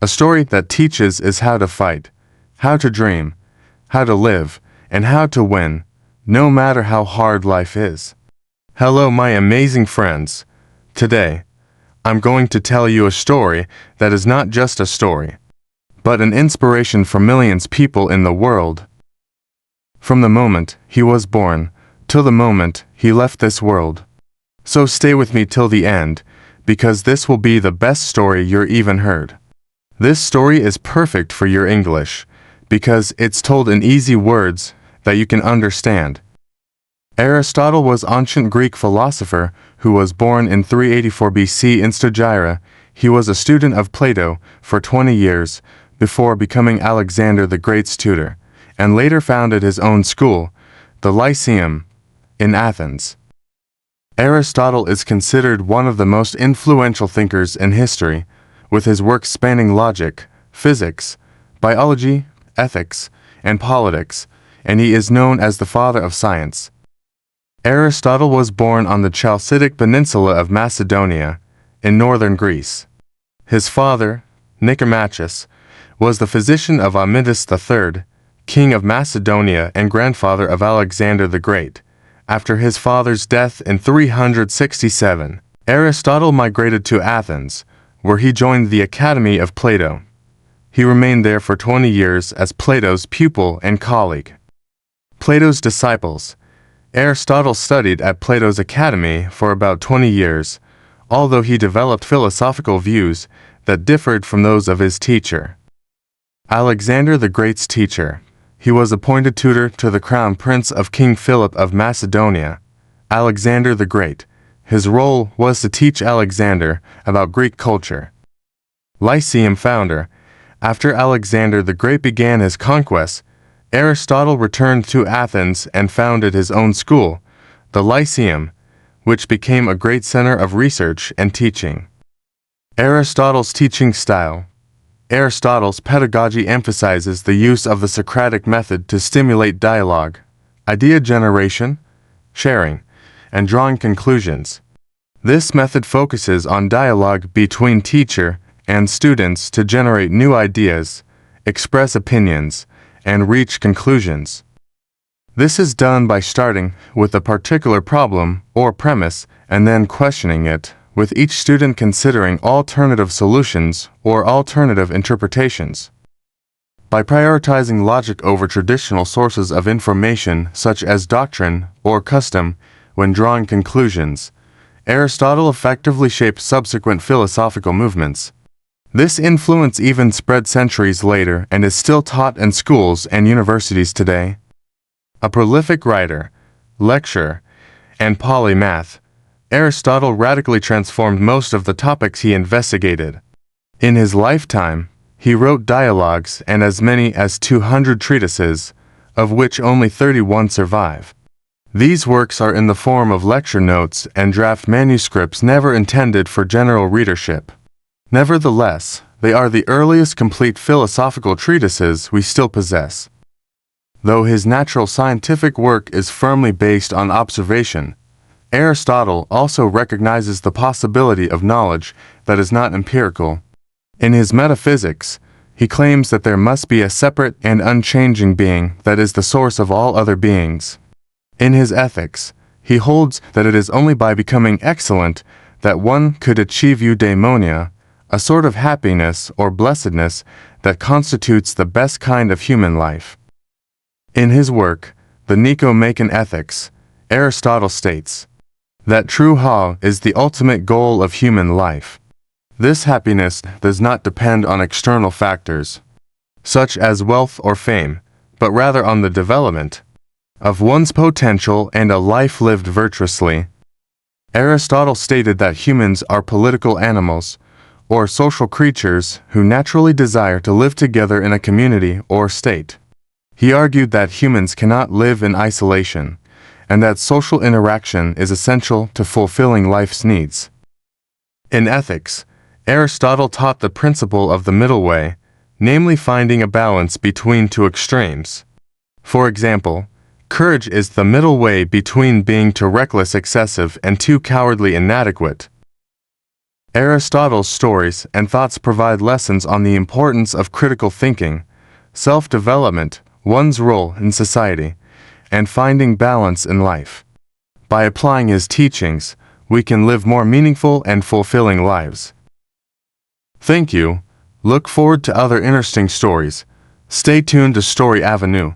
A story that teaches is how to fight, how to dream, how to live, and how to win, no matter how hard life is. Hello, my amazing friends. Today, I'm going to tell you a story that is not just a story, but an inspiration for millions of people in the world. From the moment he was born, till the moment he left this world. So stay with me till the end, because this will be the best story you're even heard. This story is perfect for your English, because it's told in easy words that you can understand. Aristotle was an ancient Greek philosopher who was born in 384 BC in Stagira. He was a student of Plato for 20 years before becoming Alexander the Great's tutor, and later founded his own school, the Lyceum, in Athens. Aristotle is considered one of the most influential thinkers in history, with his works spanning logic, physics, biology, ethics, and politics, and he is known as the father of science. Aristotle was born on the Chalcidic peninsula of Macedonia, in northern Greece. His father, Nicomachus, was the physician of Amyntas III, king of Macedonia and grandfather of Alexander the Great. After his father's death in 367, Aristotle migrated to Athens, where he joined the Academy of Plato. He remained there for 20 years as Plato's pupil and colleague. Plato's disciples. Aristotle studied at Plato's academy for about 20 years, although he developed philosophical views that differed from those of his teacher. Alexander the Great's teacher. He was appointed tutor to the crown prince of King Philip of Macedonia, Alexander the Great. His role was to teach Alexander about Greek culture. Lyceum founder. After Alexander the Great began his conquests, Aristotle returned to Athens and founded his own school, the Lyceum, which became a great center of research and teaching. Aristotle's teaching style. Aristotle's pedagogy emphasizes the use of the Socratic method to stimulate dialogue, idea generation, sharing, and drawing conclusions. This method focuses on dialogue between teacher and students to generate new ideas, express opinions, and reach conclusions. This is done by starting with a particular problem or premise and then questioning it, with each student considering alternative solutions or alternative interpretations. By prioritizing logic over traditional sources of information such as doctrine or custom when drawing conclusions, Aristotle effectively shaped subsequent philosophical movements. This influence even spread centuries later and is still taught in schools and universities today. A prolific writer, lecturer, and polymath, Aristotle radically transformed most of the topics he investigated. In his lifetime, he wrote dialogues and as many as 200 treatises, of which only 31 survive. These works are in the form of lecture notes and draft manuscripts never intended for general readership. Nevertheless, they are the earliest complete philosophical treatises we still possess. Though his natural scientific work is firmly based on observation, Aristotle also recognizes the possibility of knowledge that is not empirical. In his Metaphysics, he claims that there must be a separate and unchanging being that is the source of all other beings. In his Ethics, he holds that it is only by becoming excellent that one could achieve eudaimonia, a sort of happiness or blessedness that constitutes the best kind of human life. In his work, the Nicomachean Ethics, Aristotle states that true ha is the ultimate goal of human life. This happiness does not depend on external factors, such as wealth or fame, but rather on the development of one's potential and a life lived virtuously. Aristotle stated that humans are political animals, or social creatures who naturally desire to live together in a community or state. He argued that humans cannot live in isolation, and that social interaction is essential to fulfilling life's needs. In ethics, Aristotle taught the principle of the middle way, namely finding a balance between two extremes. For example, courage is the middle way between being too reckless excessive and too cowardly inadequate. Aristotle's stories and thoughts provide lessons on the importance of critical thinking, self-development, one's role in society, and finding balance in life. By applying his teachings, we can live more meaningful and fulfilling lives. Thank you. Look forward to other interesting stories. Stay tuned to Story Avenue.